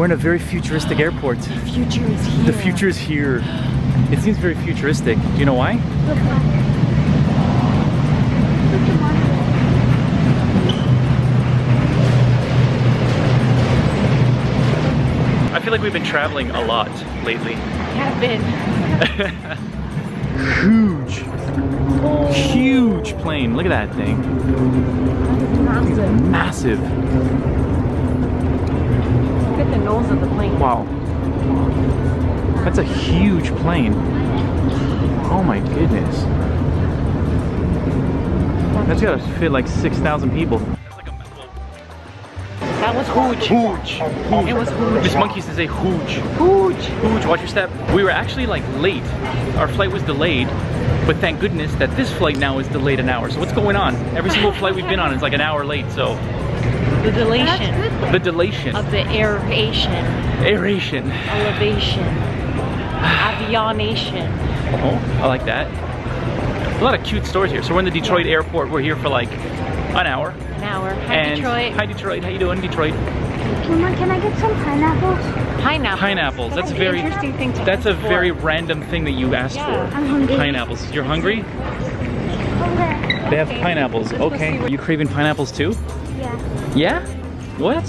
in a very futuristic airport. The future is here. The future is here. It seems very futuristic. Do you know why? I feel like we've been traveling a lot lately. Have been. Huge. Oh. Huge plane. Look at that thing. Massive. Massive. Look at the nose of the plane. Wow. That's a huge plane. Oh my goodness. That's gotta fit like 6,000 people. That was huge. Huge. It was huge. This monkey used to say huge. Huge. Huge, watch your step. We were actually like late. Our flight was delayed, but thank goodness that this flight now is delayed an hour. So what's going on? Every single flight we've been on is like an hour late, so. The delation. The delation. Of the aeration. Aeration. Elevation. Avionation. Oh, I like that. A lot of cute stores here. So we're in the Detroit airport. We're here for like an hour. An hour. Hi, And Detroit. Hi Detroit. How you doing, Detroit? Can I get some pineapples? Pineapples. Pineapples. That's an very interesting thing to That's a ask for. very random thing that you asked Yeah. for. I'm hungry. Pineapples. You're hungry? Okay. They have pineapples. Let's go see Okay. what- Are you craving pineapples too? Yeah. Yeah? What?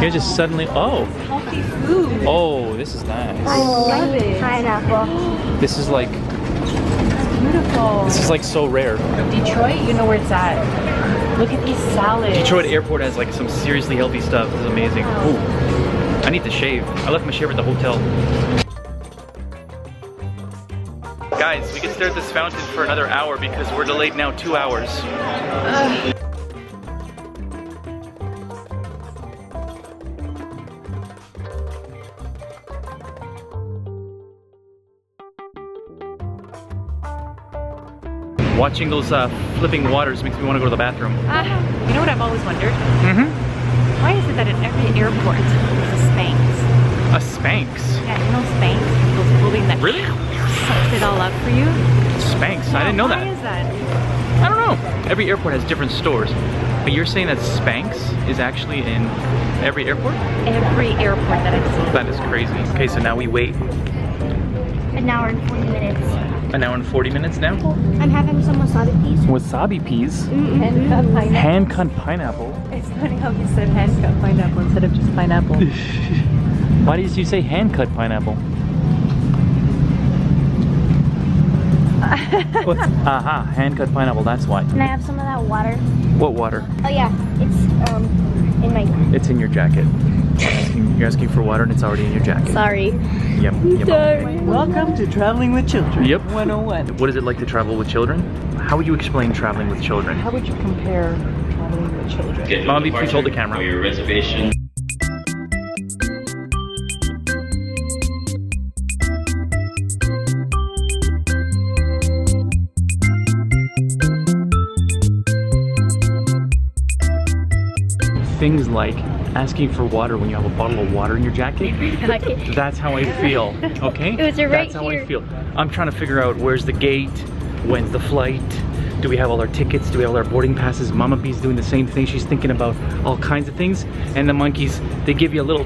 You're just suddenly. Oh. Healthy food. Oh, this is nice. I love it. Pineapple. This is like. Beautiful. This is like so rare. Detroit, you know where it's at. Look at these salads. Detroit airport has like some seriously healthy stuff. This is amazing. Ooh. I need to shave. I left my shaver at the hotel. Guys, we can stare at this fountain for another hour because we're delayed now 2 hours. Watching those flipping waters makes me want to go to the bathroom. You know what I've always wondered? Mm-hmm. Why is it that at every airport there's a Spanx? A Spanx. Yeah, you know Spanx? Those clothing that Really? sucks it all up for you? Spanx. I didn't know Why that. is that? I don't know. Every airport has different stores. But you're saying that Spanx is actually in every airport? Every airport that I've seen. That is crazy. Okay, so now we wait An hour and 40 minutes. an hour and 40 minutes now. I'm having some wasabi peas. Wasabi peas. Hand-cut pineapple. Hand-cut pineapple. It's funny how you said hand-cut pineapple instead of just pineapple. Why did you say hand-cut pineapple? Aha, hand-cut pineapple, that's why. Can I have some of that water? What water? Oh yeah, it's in my. It's in your jacket. You're asking for water and it's already in your jacket. Sorry. Yep. Welcome to Traveling with Children. Yep. 101. What is it like to travel with children? How would you explain traveling with children? How would you compare traveling with children? Mommy, please hold the camera. For your reservation. Things like asking for water when you have a bottle of water in your jacket. That's how I feel, okay? It was right That's how here. I feel. I'm trying to figure out where's the gate, when's the flight, do we have all our tickets, do we have all our boarding passes? Mama B's doing the same thing. She's thinking about all kinds of things. And the monkeys, they give you a little...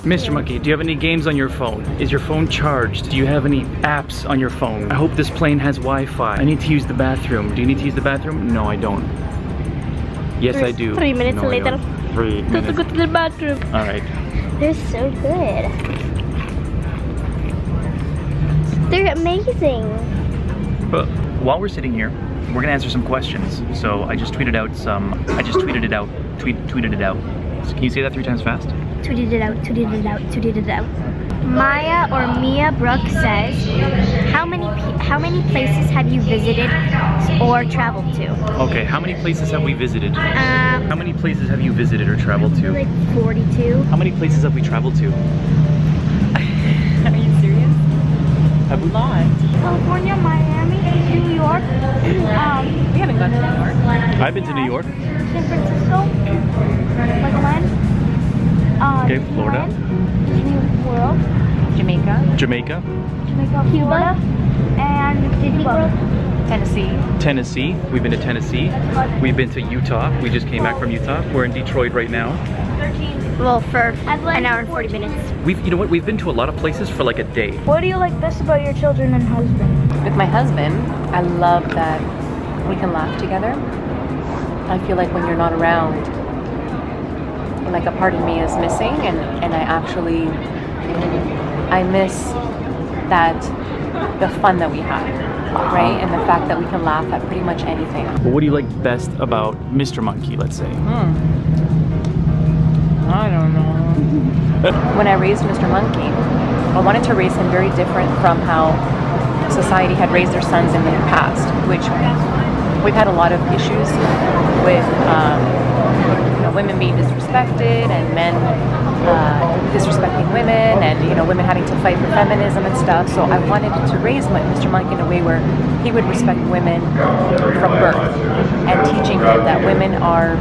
Mr. Monkey, do you have any games on your phone? Is your phone charged? Do you have any apps on your phone? I hope this plane has Wi-Fi. I need to use the bathroom. Do you need to use the bathroom? No, I don't. Yes, I do. 3 minutes No, I later. don't. 3 Let's minutes. go to the bathroom. All right. They're so good. They're amazing. But while we're sitting here, we're gonna answer some questions. So I just tweeted out some. I just tweeted it out. Tweeted it out. So can you say that 3 times fast? Tweeted it out, tweeted it out, tweeted it out. Maya or Mia Brooke says, how many places have you visited or traveled to? Okay. How many places have we visited? How How many places have you visited or traveled to? like 42. How many places have we traveled to? Are you serious? Have we? Lot. California, Miami, New York, We haven't gone to New York. I've been to New York. San Francisco, Legoland, Okay, Florida. Disney World, Jamaica. Jamaica. Cuba, and Disney World. Tennessee. We've been to Tennessee. We've been to Utah. We just came back from Utah. We're in Detroit right now. Well, for an hour and 40 minutes. You know what? We've been to a lot of places for like a day. What do you like best about your children and husband? With my husband, I love that we can laugh together. I feel like when you're not around, like a part of me is missing, and I miss that, the fun that we have, right? And the fact that we can laugh at pretty much anything. But what do you like best about Mr. Monkey, let's say? I don't know. When I raised Mr. Monkey, I wanted to raise him very different from how society had raised their sons in the past, which we've had a lot of issues with women being disrespected and men disrespecting women, and women having to fight for feminism and stuff. So I wanted to raise Mr. Monkey in a way where he would respect women from birth, and teaching him that women are,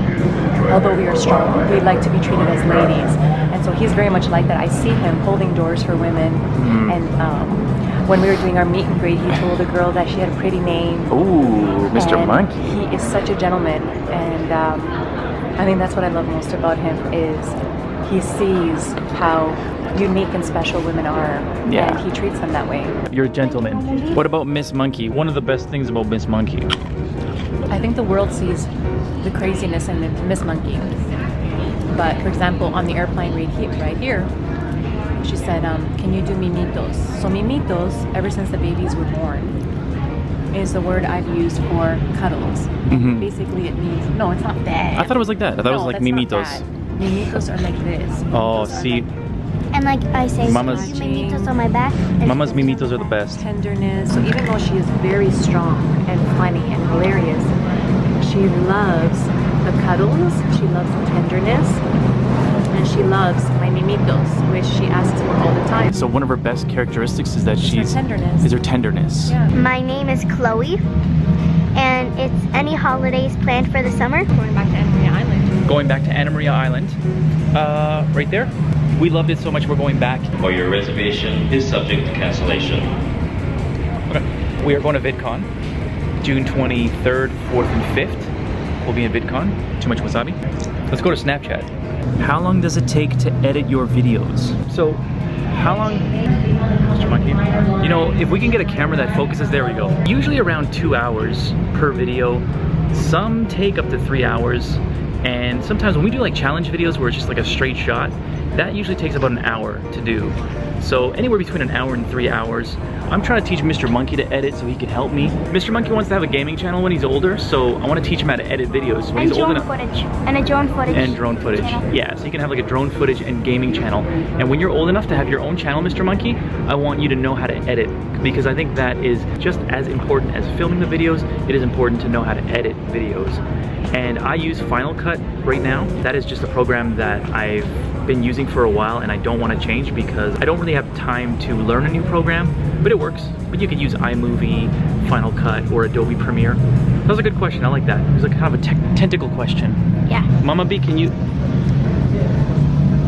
although we are strong, we like to be treated as ladies. And so he's very much like that. I see him holding doors for women, and when we were doing our meet and greet, he told a girl that she had a pretty name. Ooh, Mr. Monkey. He is such a gentleman, and I think that's what I love most about him, is he sees how unique and special women are, and he treats them that way. You're a gentleman. What about Miss Monkey? One of the best things about Miss Monkey. I think the world sees the craziness in Miss Monkey. But for example, on the airplane right here, she said, can you do mimitos? So mimitos, ever since the babies were born, is the word I've used for cuddles. Basically it means, no, it's not bad. I thought it was like that. I thought it was like mimitos. Mimitos are like this. Oh, see. And like I say, Mama's mimitos on my back. Mama's mimitos are the best. Tenderness. So even though she is very strong and funny and hilarious, she loves the cuddles, she loves the tenderness, and she loves my mimitos, which she asks for all the time. So one of her best characteristics is that she's her tenderness. Is her tenderness. Yeah. My name is Chloe, and it's any holidays planned for the summer. Going back to Anna Maria Island. Going back to Anna Maria Island, right there. We loved it so much we're going back. Or your reservation is subject to cancellation. Okay. We are going to VidCon, June 23rd, 4th, and 5th. We'll be in VidCon. Too much wasabi? Let's go to Snapchat. How long does it take to edit your videos? So, how long, Mr. Monkey? You know, if we can get a camera that focuses, there we go. Usually around 2 hours per video. Some take up to 3 hours. And sometimes when we do like challenge videos where it's just like a straight shot, that usually takes about an hour to do. So anywhere between an hour and 3 hours. I'm trying to teach Mr. Monkey to edit so he can help me. Mr. Monkey wants to have a gaming channel when he's older, so I want to teach him how to edit videos when he's old enough. And a drone footage. And drone footage. Yeah, so you can have like a drone footage and gaming channel. And when you're old enough to have your own channel, Mr. Monkey, I want you to know how to edit, because I think that is just as important as filming the videos. It is important to know how to edit videos. And I use Final Cut right now. That is just a program that I've been using for a while, and I don't want to change because I don't really have time to learn a new program, but it works. But you can use iMovie, Final Cut, or Adobe Premiere. That was a good question. I like that. It was like kind of a tentacle question. Yeah. Mama B, can you...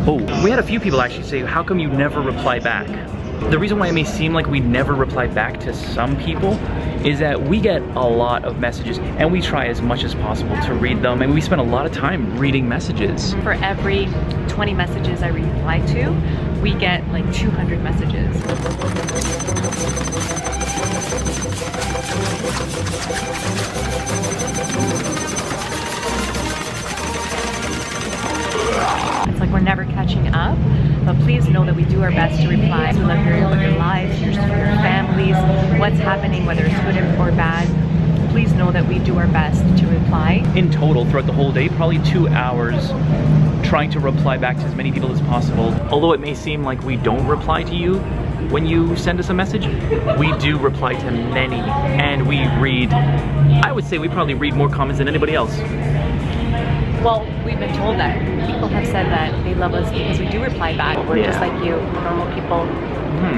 Oh, we had a few people actually say, how come you never reply back? The reason why it may seem like we never reply back to some people is that we get a lot of messages, and we try as much as possible to read them, and we spend a lot of time reading messages. For every 20 messages I reply to, we get like 200 messages. It's like we're never catching up, but please know that we do our best to reply. We love your lives, your families, what's happening, whether it's good or bad. Please know that we do our best to reply. In total, throughout the whole day, probably 2 hours trying to reply back to as many people as possible. Although it may seem like we don't reply to you when you send us a message, we do reply to many, and we read, I would say we probably read more comments than anybody else. Well, we've been told that. People have said that they love us because we do reply back. We're just like you, normal people,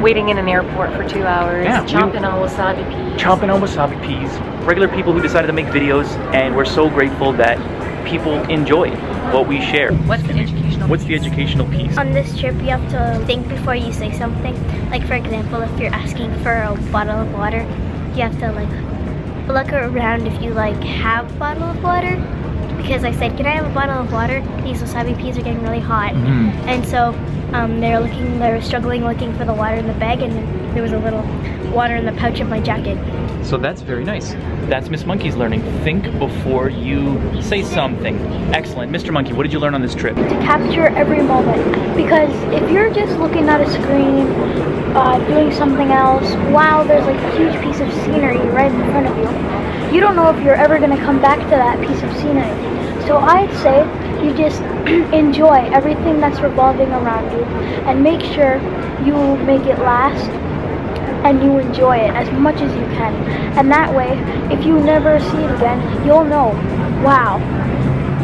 waiting in an airport for 2 hours, chomping on wasabi peas. Chomping on wasabi peas. Regular people who decided to make videos, and we're so grateful that people enjoy what we share. What's the educational What's the educational piece? On this trip, you have to think before you say something. Like for example, if you're asking for a bottle of water, you have to like look around if you like have a bottle of water, because I said, can I have a bottle of water? These wasabi peas are getting really hot. And so they're struggling looking for the water in the bag, and there was a little water in the pouch of my jacket. So that's very nice. That's Miss Monkey's learning. Think before you say something. Excellent. Mr. Monkey, what did you learn on this trip? To capture every moment, because if you're just looking at a screen, doing something else, while there's like a huge piece of scenery right in front of you, you don't know if you're ever going to come back to that piece of scenery. So I'd say you just enjoy everything that's revolving around you and make sure you make it last and you enjoy it as much as you can. And that way, if you never see it again, you'll know, wow,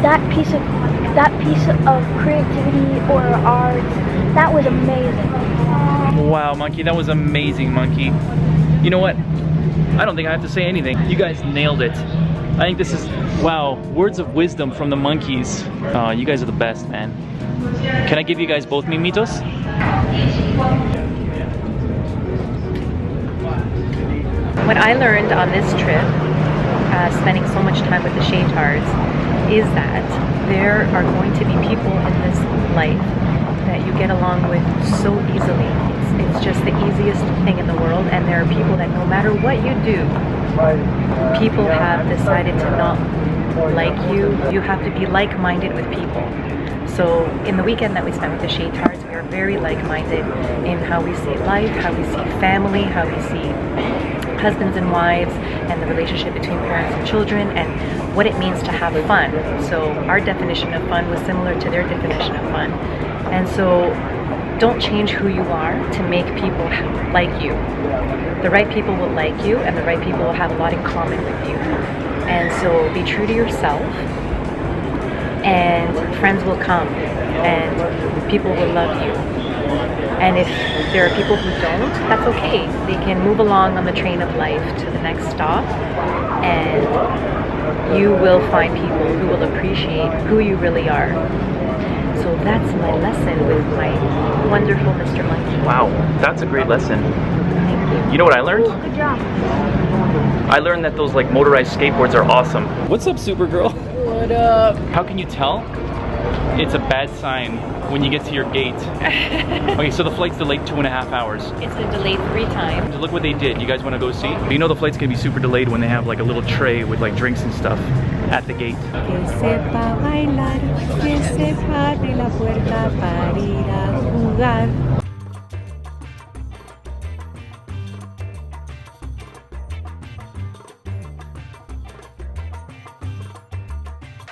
that piece of creativity or art, that was amazing. Wow, Monkey, that was amazing, Monkey. You know what? I don't think I have to say anything. You guys nailed it. I think this is, wow, words of wisdom from the monkeys. You guys are the best, man. Can I give you guys both mimitos? What I learned on this trip, spending so much time with the Shaytards, is that there are going to be people in this life that you get along with so easily. It's just the easiest thing in the world, and there are people that no matter what you do, people have decided to not like you. You have to be like-minded with people. So in the weekend that we spent with the Shaytards, we are very like-minded in how we see life, how we see family, how we see husbands and wives, and the relationship between parents and children, and what it means to have fun. So our definition of fun was similar to their definition of fun. And so don't change who you are to make people like you. The right people will like you, and the right people will have a lot in common with you. And so be true to yourself, and friends will come, and people will love you. And if there are people who don't, that's okay. They can move along on the train of life to the next stop, and you will find people who will appreciate who you really are. So that's my lesson with my wonderful Mr. Monkey. Wow, that's a great lesson. Thank you. You know what I learned? Good job. I learned that those like motorized skateboards are awesome. What's up, Supergirl? What up? How can you tell? It's a bad sign when you get to your gate. Okay, so the flight's delayed 2.5 hours. It's been delayed 3 times. Look what they did. You guys want to go see? You know the flight's gonna be super delayed when they have like a little tray with like drinks and stuff at the gate. Que sepa bailar, que sepa abrir la puerta para ir a jugar.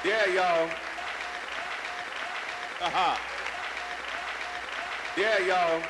Yeah, y'all. Yeah, y'all.